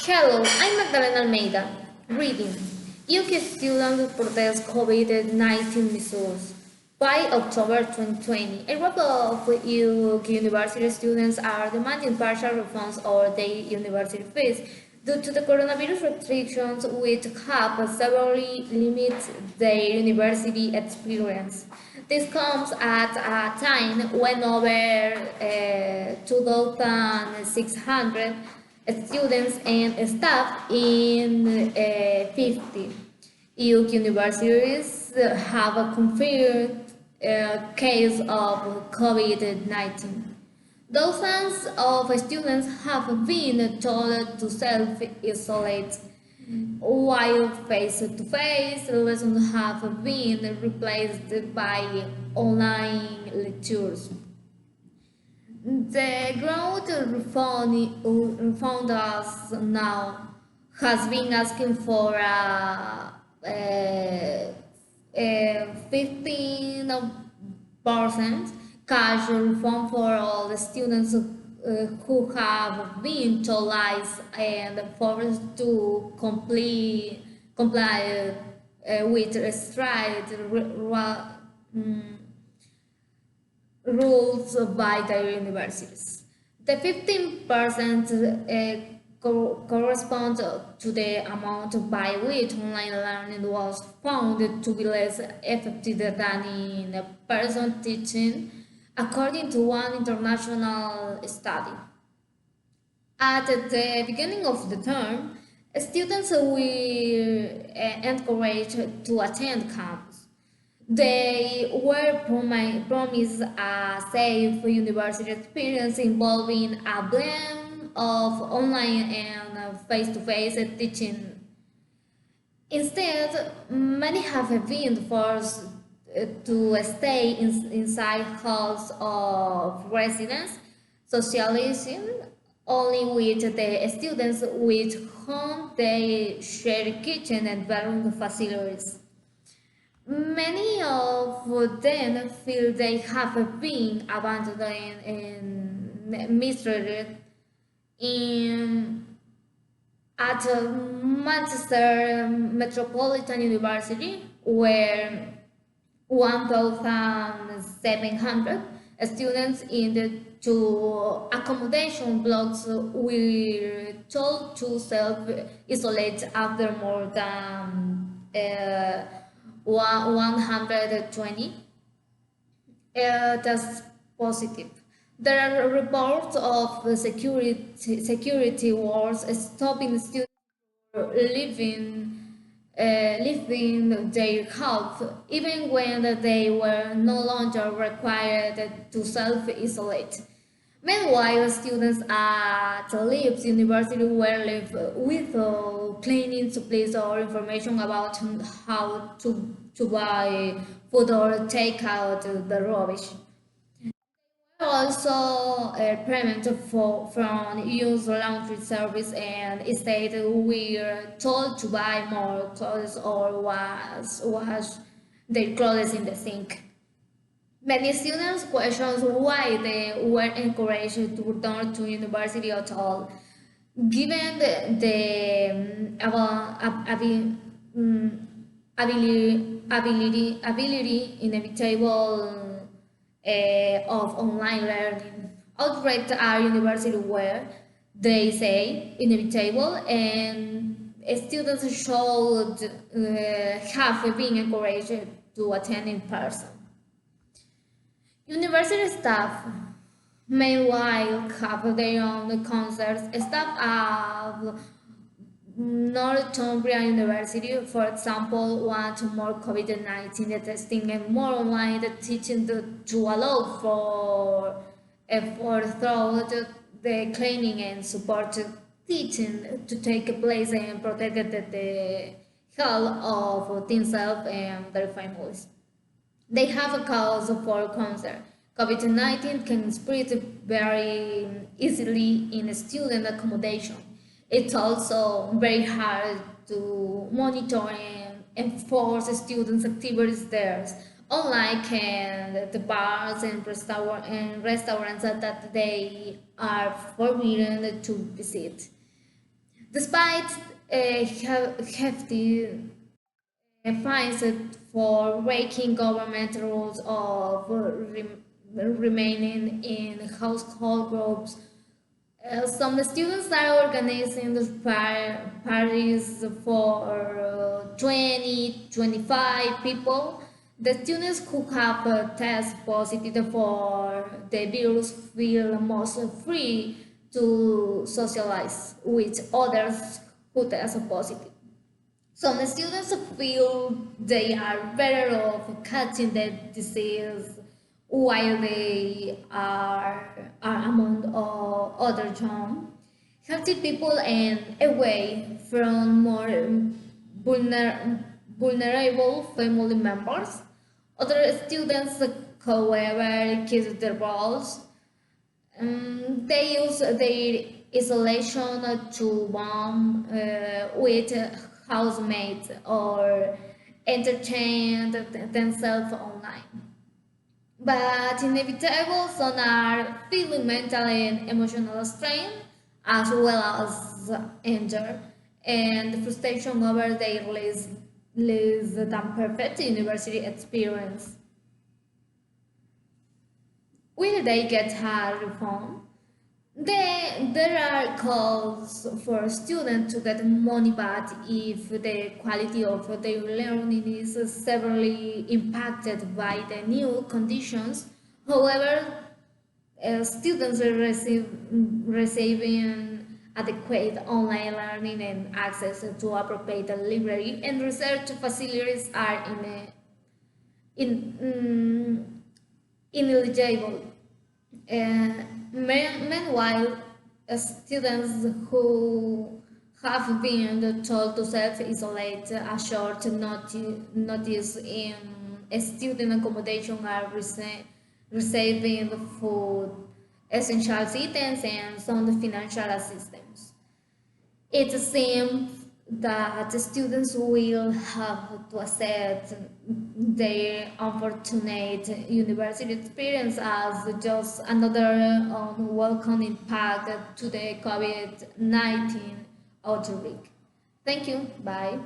Hello, I'm Magdalena Almeida. Reading. UK students protest COVID-19 measures. By October 2020, a group of UK university students are demanding partial refunds of their university fees due to the coronavirus restrictions which have severely limited their university experience. This comes at a time when over 2,600 students and staff in 50 EU universities have a confirmed case of COVID-19. Dozens of students have been told to self-isolate, while face-to-face lessons have been replaced by online lectures. The growth refund us now has been asking for a 15% cash refund for all the students who have been told and forced to comply with strict rules by their universities. The 15% corresponds to the amount by which online learning was found to be less effective than in-person teaching, according to one international study. At the beginning of the term, students were encouraged to attend campus. They were promised a safe university experience involving a blend of online and face-to-face teaching. Instead, many have been forced to stay inside halls of residence, socializing only with the students with whom they share kitchen and bedroom facilities. Many of them feel they have been abandoned and mistreated. In, at Manchester Metropolitan University, where 1,700 students in the two accommodation blocks were told to self-isolate after more than 120 tests positive. There are reports of security wars stopping students leaving their house, even when they were no longer required to self-isolate. Meanwhile, students at Leeds University were left without cleaning supplies or information about how to buy food or take out the rubbish. Also, payment from use laundry service and instead we are told to buy more clothes or wash their clothes in the sink. Many students question why they were encouraged to return to university at all, given ability inevitable of online learning. Outright are university where they say inevitable and students should have been encouraged to attend in person. University staff, meanwhile, have their own concerts. Staff of Northumbria University, for example, want more COVID-19 testing and more online teaching to allow for throughout the cleaning and support teaching to take place and protect the health of themselves and their families. They have a cause for concern. COVID-19 can spread very easily in student accommodation. It's also very hard to monitor and enforce students' activities there, unlike the bars and restaurants that they are forbidden to visit. Despite hefty fines for breaking government rules of remaining in household groups, some students are organizing the parties for 20, 25 people. The students who have test positive for the virus feel most free to socialize with others who test positive. Some students feel they are better off catching the disease while they are among other young, healthy people and away from more vulnerable family members. Other students, however, keep their roles. They use their isolation to bond with housemates or entertain themselves online. But inevitable, some are feeling mental and emotional strain as well as anger and frustration over their less than perfect university experience. Will they get a refund? There are calls for students to get money back if the quality of their learning is severely impacted by the new conditions. However, students are receiving adequate online learning and access to appropriate library and research facilities are in ineligible. Meanwhile, students who have been told to self-isolate a short notice in student accommodation are receiving food, essential items, and some financial assistance. It seems that the students will have to accept their unfortunate university experience as just another unwelcome impact to the COVID-19 outbreak. Thank you. Bye.